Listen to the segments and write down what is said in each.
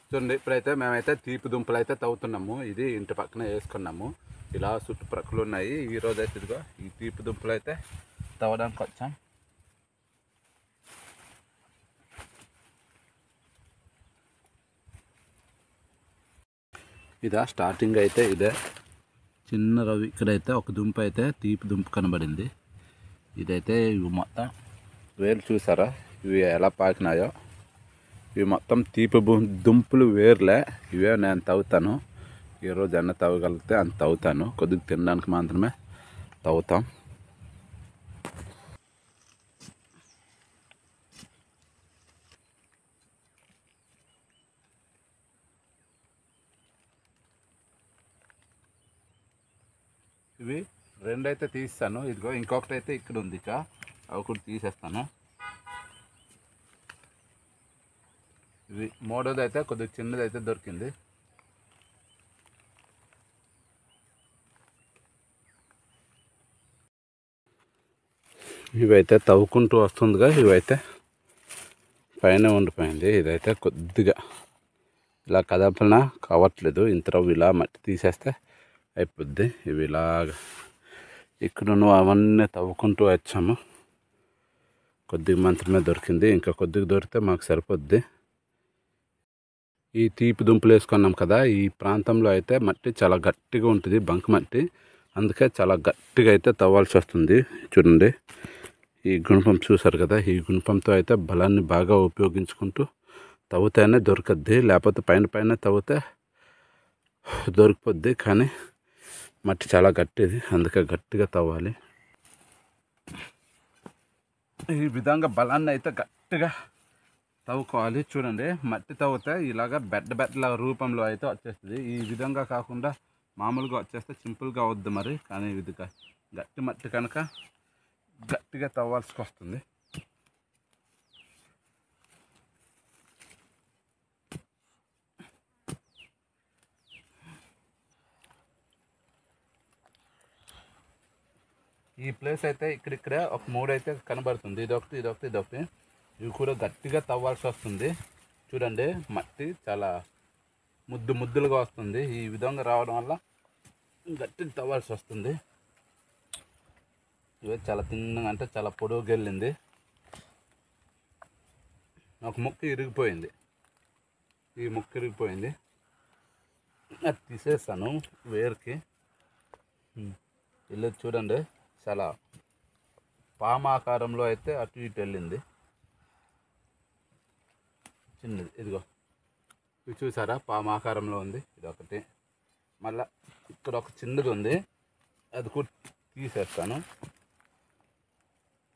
చూడండి ఇప్పుడైతే మేమైతే తీపి దుంపలు అయితే తవ్వుతున్నాము. ఇది ఇంటి పక్కన వేసుకున్నాము. ఇలా చుట్టుప్రక్కలు ఉన్నాయి. ఈరోజు అయితే ఇదిగో ఈ తీపి దుంపలు అయితే తవ్వడానికి వచ్చాం. ఇదా స్టార్టింగ్ అయితే ఇదే చిన్న రవి. ఇక్కడైతే ఒక దుంప అయితే తీపి దుంప కనబడింది. ఇదైతే ఇవి మొత్తం వేర్లు చూసారా ఇవి ఎలా పాకినాయో. ఇవి మొత్తం తీపి దుంపలు వేర్లే. ఇవే నేను తవ్వుతాను. ఈరోజు అన్న తవ్వగలిగితే అంత తవ్వుతాను. కొద్దిగా తినడానికి మాత్రమే తవ్వుతాం. ఇవి రెండైతే తీస్తాను. ఇదిగో ఇంకొకటి అయితే ఇక్కడ ఉంది. అవి కూడా తీసేస్తాను. ఇది మూడోది అయితే కొద్దిగా చిన్నది అయితే దొరికింది. ఇవైతే తవ్వుకుంటూ వస్తుందిగా ఇవైతే పైన ఉండిపోయింది. ఇదైతే కొద్దిగా ఇలా కదపన కావట్లేదు. ఇంత ఇలా మట్టి తీసేస్తే అయిపోద్ది. ఇవి ఇలాగ ఇక్కడ అవన్నీ తవ్వుకుంటూ వచ్చాము. కొద్దిగా మాత్రమే దొరికింది. ఇంకా కొద్దిగా దొరికితే మాకు సరిపోద్ది. ఈ తీపి దుంపలు వేసుకున్నాం కదా, ఈ ప్రాంతంలో అయితే మట్టి చాలా గట్టిగా ఉంటుంది, బంక మట్టి. అందుకే చాలా గట్టిగా అయితే తవ్వాల్సి వస్తుంది. చూడండి ఈ గుణపం చూసారు కదా, ఈ గుణపంతో అయితే బలాన్ని బాగా ఉపయోగించుకుంటూ తవ్వుతేనే దొరకద్ది. లేకపోతే పైన తవ్వుతే దొరికిపోద్ది. కానీ మట్టి చాలా గట్టిది, అందుకే గట్టిగా తవ్వాలి. ఈ విధంగా బలాన్ని అయితే గట్టిగా తవ్వుకోవాలి. చూడండి మట్టి తవ్వుతే ఇలాగ బెడ్ల రూపంలో అయితే వచ్చేస్తుంది. ఈ విధంగా కాకుండా మామూలుగా వచ్చేస్తే సింపుల్గా అవుద్ది మరి. కానీ ఇది గట్టి మట్టి కనుక గట్టిగా తవ్వాల్సి వస్తుంది. ఈ ప్లేస్ అయితే ఇక్కడిక్కడే ఒక 3 అయితే కనబడుతుంది. ఇదొకటి. ఇవి కూడా గట్టిగా తవ్వాల్సి వస్తుంది. చూడండి మట్టి చాలా ముద్దులుగా వస్తుంది. ఈ విధంగా రావడం వల్ల గట్టిగా తవ్వాల్సి వస్తుంది. ఇవి చాలా తిన్నగా అంటే చాలా పొడవుగా వెళ్ళింది. ఒక ముక్క ఇరిగిపోయింది. ఈ ముక్క ఇరిగిపోయింది. అది తీసేస్తాను వేరుకి. వెళ్ళి చూడండి చాలా పామాకారంలో అయితే అటు ఇటు వెళ్ళింది. చిన్నది ఇదిగో ఇవి చూసారా పామాకారంలో ఉంది. ఇది ఒకటి. మళ్ళీ ఇక్కడ ఒక చిన్నది ఉంది, అది కూడా తీసేస్తాను.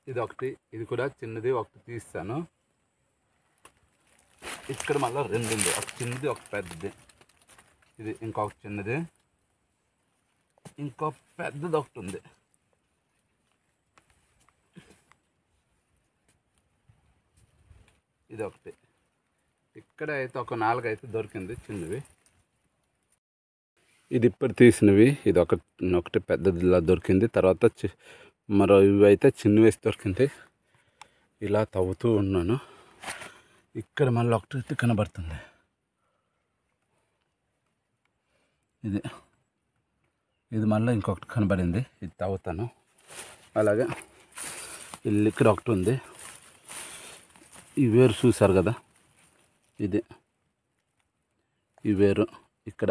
ఇది ఒకటి, ఇది కూడా చిన్నది ఒకటి తీస్తాను. ఇక్కడ మళ్ళీ 2 ఉంది, ఒక చిన్నది ఒక పెద్దది. ఇది ఇంకొక చిన్నది, ఇంకో పెద్దది ఒకటి ఉంది. ఇది ఒకటి. ఇక్కడ అయితే ఒక 4 అయితే దొరికింది చిన్నవి. ఇది ఇప్పుడు తీసినవి. ఇది ఒకటి పెద్దదిలా దొరికింది. తర్వాత మరో ఇవి అయితే చిన్నవేసి దొరికింది. ఇలా తవ్వుతూ ఉన్నాను. ఇక్కడ మళ్ళీ ఒకటి కనబడుతుంది. ఇది మళ్ళీ ఇంకొకటి కనబడింది. ఇది తవ్వుతాను. అలాగే ఇక్కడ ఒకటి ఉంది. ఈ వేరు చూసారు కదా, ఇది ఈ వేరు ఇక్కడ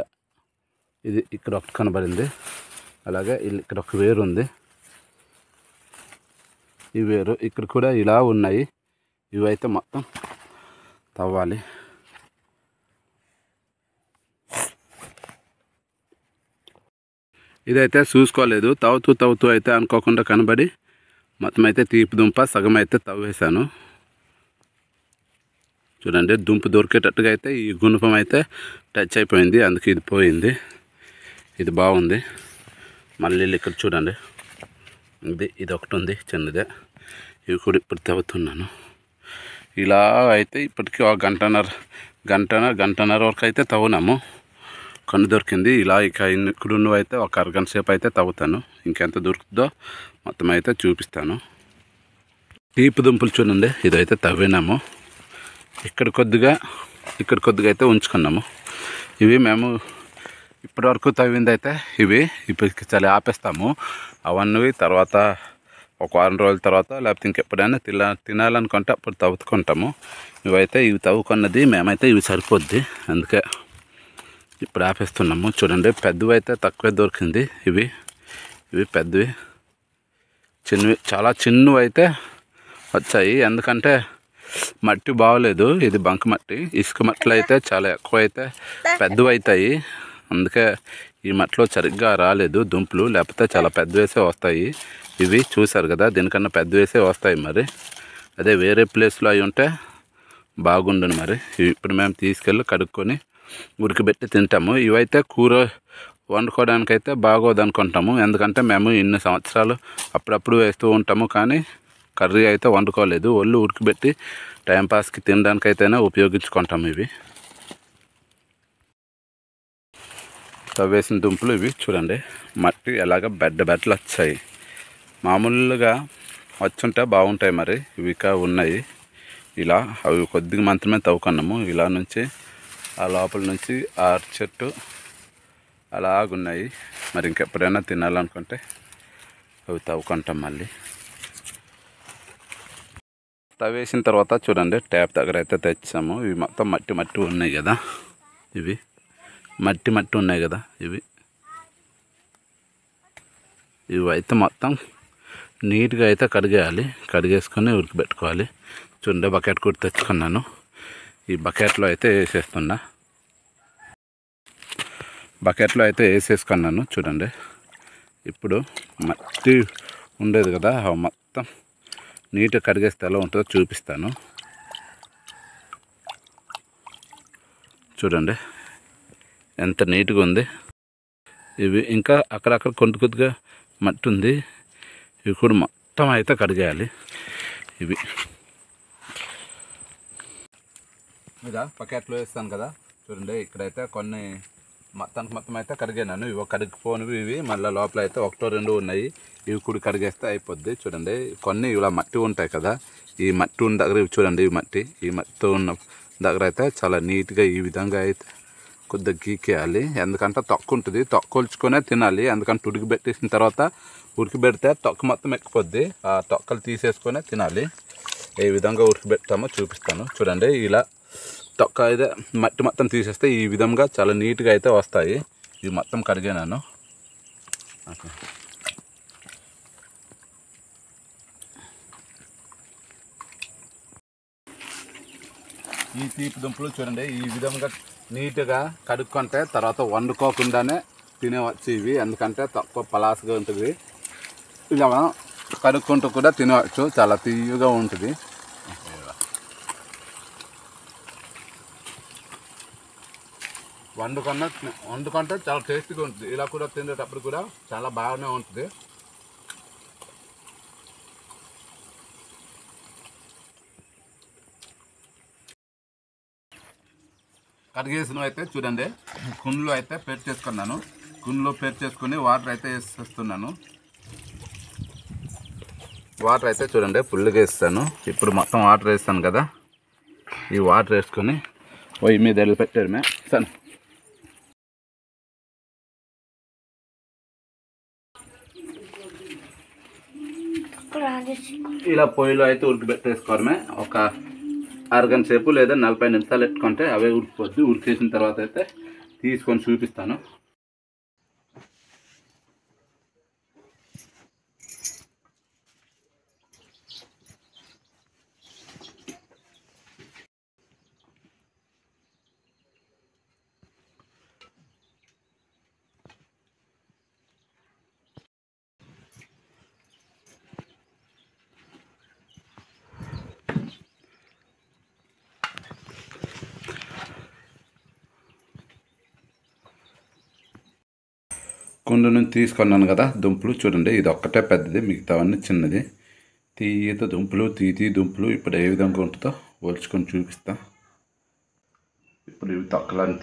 ఒకటి కనబడింది. అలాగే ఇక్కడ ఒక వేరు ఉంది. ఈ వేరు ఇక్కడ కూడా ఇలా ఉన్నాయి. ఇవైతే మొత్తం తవ్వాలి. ఇదైతే చూసుకోలేదు. తవ్వుతూ అయితే అనుకోకుండా కనబడి మొత్తం అయితే తీపి దుంప సగం అయితే తవ్వేశాను. చూడండి దుంప దొరికేటట్టుగా అయితే ఈ గుణపం అయితే టచ్ అయిపోయింది. అందుకే ఇది పోయింది. ఇది బాగుంది. మళ్ళీ ఇక్కడ చూడండి ఇది ఒకటి ఉంది చిన్నదే. ఇవి కూడా ఇప్పుడు తవ్వుతున్నాను. ఇలా అయితే ఇప్పటికీ ఒక గంటన్నర వరకు అయితే తవ్వునాము. కొన్ని దొరికింది. ఇలా ఇక్కడ ఉన్నవి అయితే ఒక అరగంట సేపు అయితే తవ్వుతాను. ఇంకెంత దొరుకుతుందో మొత్తం అయితే చూపిస్తాను. తీపి దుంపలు చూడండి, ఇదైతే తవ్వినాము. ఇక్కడ కొద్దిగా ఇక్కడ కొద్దిగా అయితే ఉంచుకున్నాము. ఇవి మేము ఇప్పటివరకు తవ్వింది అయితే ఇవి ఇప్పుడు చాలా ఆపేస్తాము. అవన్నీ తర్వాత ఒక వారం రోజుల తర్వాత లేకపోతే ఇంకెప్పుడైనా తినాలనుకుంటే అప్పుడు తవ్వుకుంటాము. ఇవి తవ్వుకున్నది మేమైతే ఇవి సరిపోద్ది, అందుకే ఇప్పుడు ఆపేస్తున్నాము. చూడండి, పెద్దవి అయితే తక్కువే దొరికింది. ఇవి పెద్దవి, చిన్నవి చాలా చిన్నవి అయితే వచ్చాయి. ఎందుకంటే మట్టి బాగోలేదు, ఇది బంక మట్టి. ఇసుక మట్టిలో అయితే చాలా ఎక్కువ అయితే పెద్దవి అవుతాయి. అందుకే ఈ మట్టిలో సరిగ్గా రాలేదు దుంపలు, లేకపోతే చాలా పెద్ద వేసే వస్తాయి. ఇవి చూసారు కదా, దీనికన్నా పెద్ద వేసే వస్తాయి. మరి అదే వేరే ప్లేస్లో అవి ఉంటే బాగుండును. మరి ఇప్పుడు మేము తీసుకెళ్ళి కడుక్కొని ఉడకబెట్టి తింటాము. ఇవైతే కూర వండుకోవడానికైతే బాగోదు అనుకుంటాము, ఎందుకంటే మేము ఇన్ని సంవత్సరాలు అప్పుడప్పుడు వేస్తూ ఉంటాము, కానీ కర్రీ అయితే వండుకోలేదు. ఒళ్ళు ఉడకబెట్టి టైంపాస్కి తినడానికైతేనే ఉపయోగించుకుంటాము. ఇవి తవ్వేసిన దుంపలు ఇవి చూడండి, మట్టి ఎలాగ బెడ్డలు వచ్చాయి. మామూలుగా వచ్చుంటే బాగుంటాయి. మరి ఇవి ఉన్నాయి ఇలా, అవి కొద్దిగా మాత్రమే తవ్వుకున్నాము. ఇలా నుంచి ఆ లోపల నుంచి ఆ చెట్టు అలాగున్నాయి. మరి ఇంకెప్పుడైనా తినాలనుకుంటే అవి తవ్వుకుంటాం. మళ్ళీ తవ్వేసిన తర్వాత చూడండి, ట్యాప్ దగ్గర అయితే తెచ్చాము. ఇవి మొత్తం మట్టి ఉన్నాయి కదా, ఇవి మట్టి ఉన్నాయి కదా, ఇవి అయితే మొత్తం నీట్గా అయితే కడిగేయాలి. కడిగేసుకొని ఉడకబెట్టుకోవాలి. చూడండి, బకెట్ కూడా తెచ్చుకున్నాను. ఈ బకెట్లో అయితే వేసేసుకున్నాను. చూడండి, ఇప్పుడు మట్టి ఉండేది కదా, మొత్తం నీట్గా కడిగేస్తే ఎలా ఉంటుందో చూపిస్తాను. చూడండి ఎంత నీట్గా ఉంది. ఇవి ఇంకా అక్కడక్కడ కొద్దిగా మట్టి ఉంది. ఇవి కూడా మొత్తం అయితే కడిగేయాలి. ఇవి ఇలా పకెట్లో వేస్తాను కదా, చూడండి ఇక్కడైతే కొన్ని మొత్తం అయితే కడిగాను. ఇవి కడిగిపోనివి, ఇవి మళ్ళీ లోపల అయితే ఒకటో రెండు ఉన్నాయి. ఇవి కూడా కడిగేస్తే అయిపోద్ది. చూడండి, కొన్ని ఇలా మట్టి ఉంటాయి కదా, ఈ మట్టి ఉన్న దగ్గర చూడండి, ఈ మట్టితో ఉన్న దగ్గర అయితే చాలా నీట్గా ఈ విధంగా అయితే కొద్దిగా గీకేయాలి. ఎందుకంటే తొక్క ఉంటుంది, తొక్కొల్చుకొనే తినాలి. ఎందుకంటే ఉడకబెట్టేసిన తర్వాత ఉడకబెడితే తొక్క మొత్తం ఎక్కిపోద్ది. ఆ తొక్కలు తీసేసుకొనే తినాలి. ఏ విధంగా ఉడకబెడతామో చూపిస్తాను. చూడండి, ఇలా తొక్క అయితే మట్టి మొత్తం తీసేస్తే ఈ విధంగా చాలా నీట్గా అయితే వస్తాయి. ఇవి మొత్తం కడిగాను. ఈ తీపి దుంపలు చూడండి, ఈ విధంగా నీట్గా కడుక్కుంటే తర్వాత వండుకోకుండానే తినేవచ్చు ఇవి. ఎందుకంటే తక్కువ పలాసగా ఉంటుంది. ఇలా కడుక్కుంటూ కూడా తినవచ్చు, చాలా తీయగా ఉంటుంది. వండుకుంటే చాలా టేస్టీగా ఉంటుంది. ఇలా కూడా తినేటప్పుడు కూడా చాలా బాగానే ఉంటుంది. కడిగేసినవి అయితే చూడండి, కుండలో అయితే పేరు చేసుకున్నాను. కుండలో పేరు చేసుకుని వాటర్ అయితే వేసేస్తున్నాను. వాటర్ అయితే చూడండి ఫుల్గా వేస్తాను. ఇప్పుడు మొత్తం వాటర్ వేస్తాను కదా, ఈ వాటర్ వేసుకొని పొయ్యి మీద వెళ్ళిపెట్టారు సన్. ఇలా పొయ్యిలో అయితే ఉడకబెట్టేసుకోవడమే. ఒక అరగంట సేపు లేదా 40 నిమిషాలు పెట్టుకుంటే అవే ఉడికిపోద్ది. ఉడికేసిన తర్వాత అయితే తీసుకొని చూపిస్తాను. కుండ నుంచి తీసుకున్నాను కదా దుంపలు, చూడండి ఇది ఒక్కటే పెద్దది, మిగతావన్నీ చిన్నది. తీత దుంపలు, దుంపలు ఇప్పుడు ఏ విధంగా ఉంటుందో పోల్చుకొని చూపిస్తా. ఇప్పుడు ఇవి తొక్కలను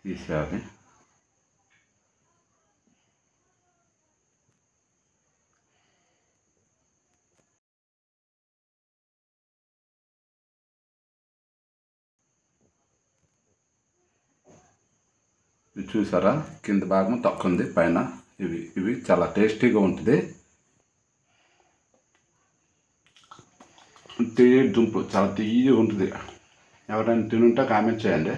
తీసేయాలి. చూసారా, కింద భాగం తక్కువ ఉంది, పైన ఇవి చాలా టేస్టీగా ఉంటుంది. తీయ దుంపు చాలా తీయగా ఉంటుంది. ఎవరైనా తినుంటే కామెంట్ చేయండి.